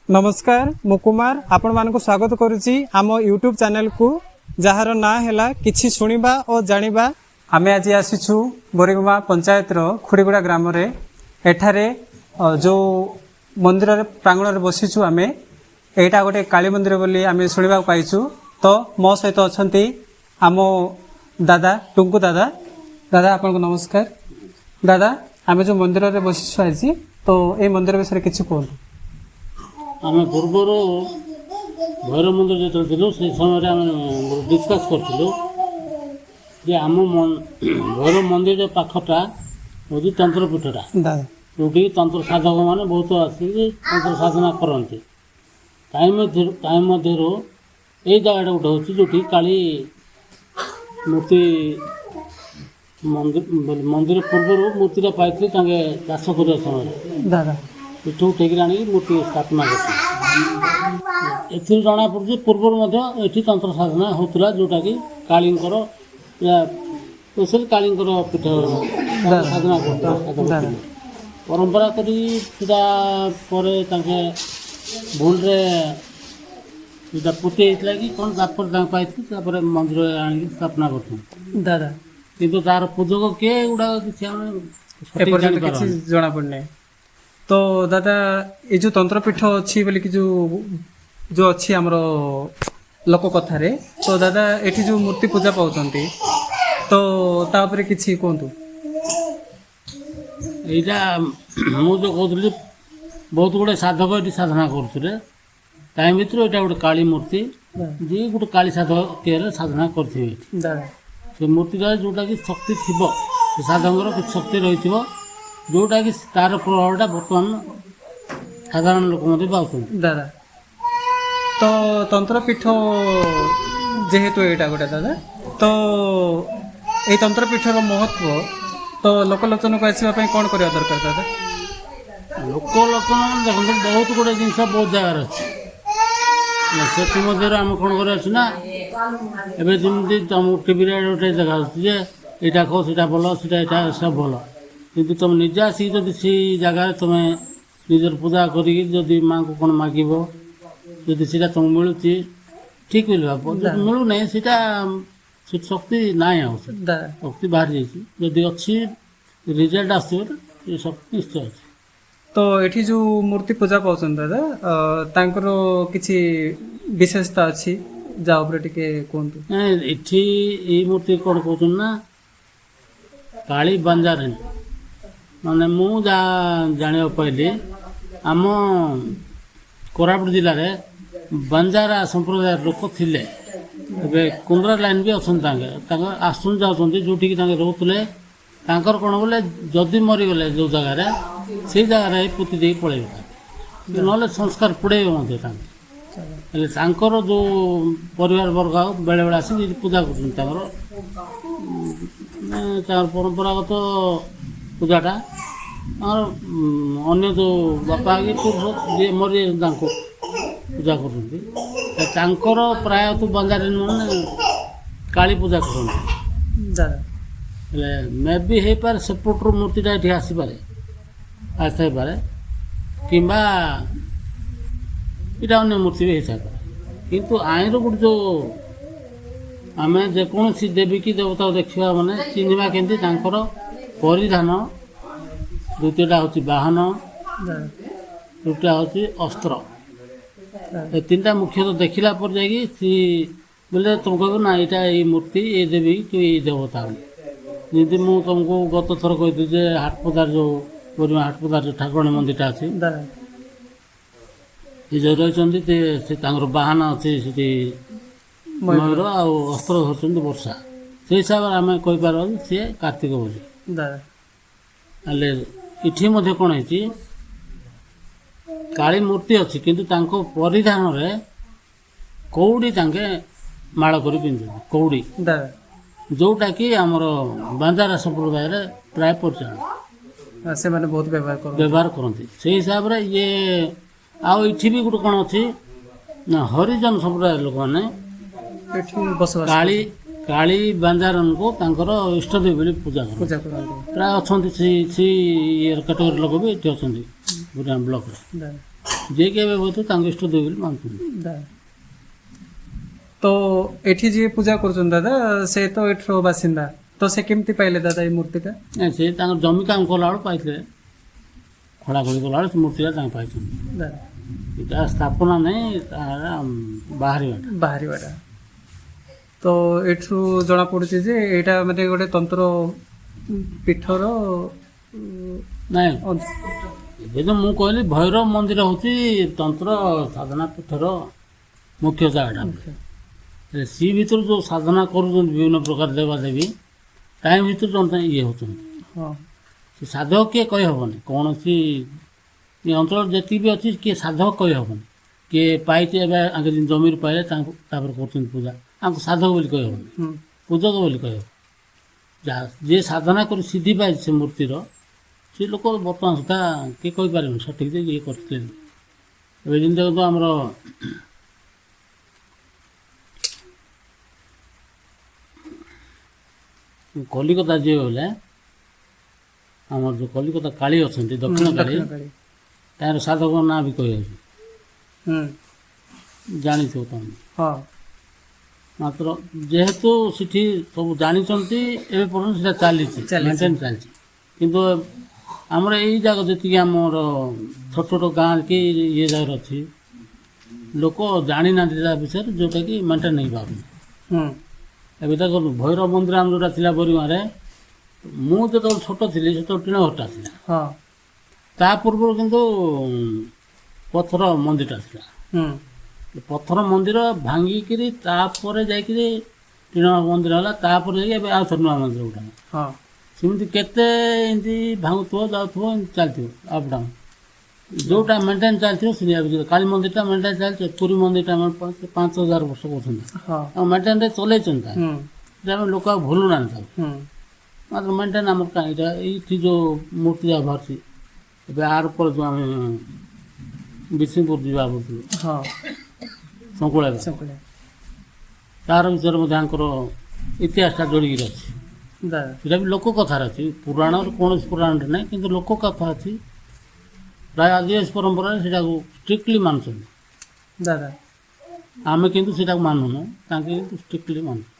नमस्कार मु कुमार आपण मानक स्वागत करुच्ची आम यूट्यूब चैनल को जार ना है किछि सुनिबा और जानिबा। आमे आज आसीछु बोरीगुमा पंचायत रो खुड़ीगुड़ा ग्राम रे एठारे जो मंदिर रे प्रांगण रे बसीछु आमे एटा गोटे काली मंदिर बोली आमे सुनिबा पाइछु। तो मो सहित अछंती आम दादा टुंकु दादा। दादा आपन को नमस्कार। दादा आमे जो मंदिर रे बसीछु आज तो ए मंदिर विषय किछि कोन। आम पूर्वर भैरव मंदिर जो थी से समय आम डिस्कस करूँ जे आम भैरव मंदिर पाखटा हूँ तंत्रपीठटा जो तंत्र साधक मैंने बहुत आसिक तंत्र साधना करती मध्य ये जगह गोटे हूँ जो काली मूर्ति मंदिर पूर्वर मूर्तिटा पाई चाष करने समय पिठू टेक आनी मूर्ति स्थापना कर जना पड़े पूर्वर ये तंत्र साधना होता जोटा कि कालींकर स्पेशल कालींकर पीठ साधना कर परंपरा करी भूलरे पोती कि कौन पाई मंदिर आनी स्थापना कर दादा कि तार पूजक किए गुड़ा किसी जना पड़ने। तो दादा ये जो तंत्रपीठ अच्छी बोली कि जो अच्छी आमर लोक कथा रे तो दादा एठी जो मूर्ति पूजा पाउचंती तो तापरे किछि कोंतु। एटा मु जो कहतली बहुत गुड़े साधक ये साधना करुले टाइम भर यहाँ गोटे काली मूर्ति जी गोटे काली साधक किए साधना करते से मूर्तिटा जोटा कि शक्ति थी साधकर कि शक्ति रही जोटा कि तार प्रभावटा बर्तमान साधारण लोक मध्य पाउछन दादा। तो तंत्रपीठ जेहेतु यहाँ गोटे दादा तो ये तंत्रपीठर महत्व तो लोकलोचन को आसवाई कौन करवा दरकार दादा। लोकलोचन देखते बहुत गुड़े जिन बहुत जगार अच्छे से मध्य आम कौन करना एवं जमी तुम टी गोटे देखा यहाँ कह सीटा भल सीटा सब भल किंतु तुम निजे आसिक जब से जगार तुम्हें निजर पूजा करी माँ को कौन मागिब जदि सीटा तुम मिलूँ ठीक बोल मिलूना सीटा शक्ति ना शक्ति बाहरी जाइए अच्छी रिजल्ट आस शक्ति निश्चय अच्छे। तो ये जो मूर्ति पूजा पाउछन दादा तांकर किछि विशेषता अच्छी जा ऊपर टिके कोंतु। ये मूर्ति कौन कहते ना काली बंजारन माने मु जाना पाइली आम कोरापुट जिले में बंजारा संप्रदाय लोक थिले ए कुंद्रा लाइन भी अच्छा आसन जाऊँ जोटि रोते कौन बोले जदि मरीगले जो जगार से जगार पोती दे पड़े ना संस्कार पुड़े जो परिवार वर्ग बेले बेले आसिक पूजा कर परंपरागत पूजाटा और अन्य जो बापा कि पुरुष जी मरी पूजा कर प्राय तो बंजारे मैंने काली पूजा कर मे भी हो पारे सेपटर मूर्तिटा ये आसपे आसपे कि इटा अन्य मूर्ति भी हो किंतु आईर गोटे जो आम जेकोसी देवी की देवता देखा मैंने चिन्हवा केमती परिधान द्वितीयटा हूँ बाहन तृतीया हूँ अस्त्र ए तीन टा मुख्यतः देखला पर जाकि बोले तुम कह ना यहाँ ये मूर्ति ये देवी कि ये देवता जमी मुझे तुमको गत थर कही हाटपदार जो बोरीमा हाटपदार जो ठाकुराणी मंदिरटा अच्छी ये जो रही बाहन अच्छी मयूर अस्त्र धरते वर्षा से हिसाब से आम कहीपर सी कार्तिक बोली इठी मध्य कौन है काली मूर्ति अच्छी किंतु तांको परिधान रे कौड़ी तांके माड़ कर पिंधु कौड़ी जोटा कि आमर बांजारा संप्रदाय रे प्राय परिचय से माने बहुत व्यवहार करती से हिसाब से ये आउ इठी भी गोटे कौन अच्छी ना हरिजन संप्रदाय लोक मैंने काली काली बांजारन को तांकर इष्टदेव बोली पूजा प्राय अच्छा कैटेगोरी लोक भी ये अच्छा ब्लॉक ଯିଏକି ଏବେ ବହୁତ ତାଙ୍କ ଇଷ୍ଟ ଦେବ ବୋଲି ମାନୁଛନ୍ତି। ତ ଏଠି ଯିଏ ପୂଜା କରୁଛନ୍ତି ଦାଦା ସେ ତ ଏଠିର ବାସିନ୍ଦା, ତ ସେ କେମିତି ପାଇଲେ ଦାଦା ଏଇ ମୂର୍ତ୍ତିଟା? ନାଇଁ ସେ ତାଙ୍କ ଜମି କାମ କଲାବେଳୁ ପାଇଥିଲେ, ଖୋଳାଖୋଳି କଲାବେଳୁ ସେ ମୂର୍ତ୍ତିଟା ତାଙ୍କ ପାଇଛନ୍ତି। ଦାଦା ଏଇଟା ସ୍ଥାପନା ନାହିଁ, ତାର ବାହାରିବାଟା। ବାହାରିବାଟା ତ ଏଠୁ ଜଣା ପଡୁଛି ଯେ ଏଇଟା ମାନେ ଗୋଟେ ତନ୍ତ୍ର ପୀଠର ନାଇଁ ଏବେ ତ ମୁଁ କହିଲି ଭୈରବ ମନ୍ଦିର ହେଉଛି ତନ୍ତ୍ର ସାଧନା ପୀଠର ମୁଖ୍ୟ ଜାଗାଟା। ହେଲେ ସି ଭିତରୁ ଯେଉଁ ସାଧନା କରୁଛନ୍ତି ବିଭିନ୍ନ ପ୍ରକାର ଦେବାଦେବୀ ତାଙ୍କ ଭିତରୁ ଜଣେ ଇଏ ହେଉଛନ୍ତି। ହଁ ସେ ସାଧକ କିଏ କହିହେବନି, କୌଣସି ଏ ଅଞ୍ଚଳରେ ଯେତିକି ବି ଅଛି କିଏ ସାଧକ କହିହେବନି। କିଏ ପାଇଛି ଏବେ ଆଗେ ଜମିରୁ ପାଇଲେ ତାଙ୍କୁ ତାପରେ କରୁଛନ୍ତି ପୂଜା, ତାଙ୍କୁ ସାଧକ ବୋଲି କହିହେବନି, ପୂଜକ ବୋଲି କହିହେବ। ଯାହା ଯିଏ ସାଧନା କରି ସିଦ୍ଧି ପାଇଛି ସେ ମୂର୍ତ୍ତିର, ସେ ଲୋକ ବର୍ତ୍ତମାନ ସୁଦ୍ଧା କିଏ କହିପାରିବେନି ସଠିକ୍ ଯେ ଇଏ କରିଥିଲେ। ଏବେ ଯେମିତି ଦେଖନ୍ତୁ ଆମର କଲିକତା ଯିଏ ବୋଲେ ଆମର ଯେଉଁ କଲିକତା କାଳୀ ଅଛନ୍ତି, ଦକ୍ଷିଣ କାଳୀ, ତାର ସାଧକ ନାଁ ବି କହିଯାଉଛି, ଜାଣିଥିବ ତମେ। ହଁ ମାତ୍ର ଯେହେତୁ ସେଠି ସବୁ ଜାଣିଛନ୍ତି ଏବେ ପର୍ଯ୍ୟନ୍ତ ସେଟା ଚାଲିଛି, ମେଣ୍ଟେନ୍ ଚାଲିଛି। କିନ୍ତୁ ଆମର ଏଇ ଜାଗା ଯେତିକି ଆମର ଛୋଟ ଛୋଟ ଗାଁ କି ଇଏ ଜାଗାରେ ଅଛି, ଲୋକ ଜାଣିନାହାନ୍ତି ତା ବିଷୟରେ, ଯେଉଁଟାକି ମେଣ୍ଟେନ୍ ହେଇପାରୁନି। ଏବେ ଦେଖନ୍ତୁ ଭୈରବ ମନ୍ଦିର ଆମର ଯେଉଁଟା ଥିଲା ବରିମାରେ, ମୁଁ ଯେତେବେଳେ ଛୋଟ ଥିଲି ସେତେବେଳେ ଟିଣ ଘରଟା ଥିଲା। ହଁ ତା ପୂର୍ବରୁ କିନ୍ତୁ ପଥର ମନ୍ଦିରଟା ଥିଲା। ପଥର ମନ୍ଦିର ଭାଙ୍ଗିକିରି ତାପରେ ଯାଇକିରି ଟିଣ ମନ୍ଦିର ହେଲା, ତାପରେ ଯାଇକି ଏବେ ଆଉ ଥରେ ନୂଆ ମନ୍ଦିର ଗୋଟେ ହେଲା। ହଁ ସେମିତି କେତେ ଏମିତି ଭାଙ୍ଗୁଥିବ ଯାଉଥିବ, ଏମିତି ଚାଲିଥିବ ଅପ୍ ଡାଉନ୍। ଯେଉଁଟା ମେଣ୍ଟେନ୍ ଚାଲିଥିବ ସେ କାଳୀ ମନ୍ଦିରଟା ମେଣ୍ଟେନ୍ ଚାଲିଛି, ପୁରୀ ମନ୍ଦିରଟା 5,000 ବର୍ଷ କରୁଛନ୍ତି, ଆଉ ମେଣ୍ଟେନ୍ରେ ଚଲେଇଛନ୍ତି। ଆମେ ଲୋକ ଆଉ ଭୁଲୁ ନାହାନ୍ତି ତାକୁ, ମାତ୍ର ମେଣ୍ଟେନ୍ ଆମର କାହିଁ ଏଇଟା ଏଇଠି ଯେଉଁ ମୂର୍ତ୍ତି ଯାହା ବାହାରୁଛି ଏବେ ଆର ପରେ ଯେଉଁ ଆମେ ବିଷ୍ଣୁପୁର ଯିବା କହୁଥିଲୁ ଶଙ୍କୁଳା, ତାର ଭିତରେ ମଧ୍ୟ ଆଙ୍କର ଇତିହାସଟା ଯୋଡ଼ିକିରି ଅଛି। ସେଟା ବି ଲୋକ କଥାରେ ଅଛି, ପୁରାଣର କୌଣସି ପୁରାଣରେ ନାହିଁ, କିନ୍ତୁ ଲୋକ କଥା ଅଛି। ପ୍ରାୟ ଆଦିବାସୀ ପରମ୍ପରାରେ ସେଟାକୁ ଷ୍ଟ୍ରିକ୍ଟଲି ମାନୁଛନ୍ତି। ଦାଦା ଆମେ କିନ୍ତୁ ସେଟାକୁ ମାନୁନୁ, ତାଙ୍କେ କିନ୍ତୁ ଷ୍ଟ୍ରିକ୍ଟଲି ମାନୁଛୁ।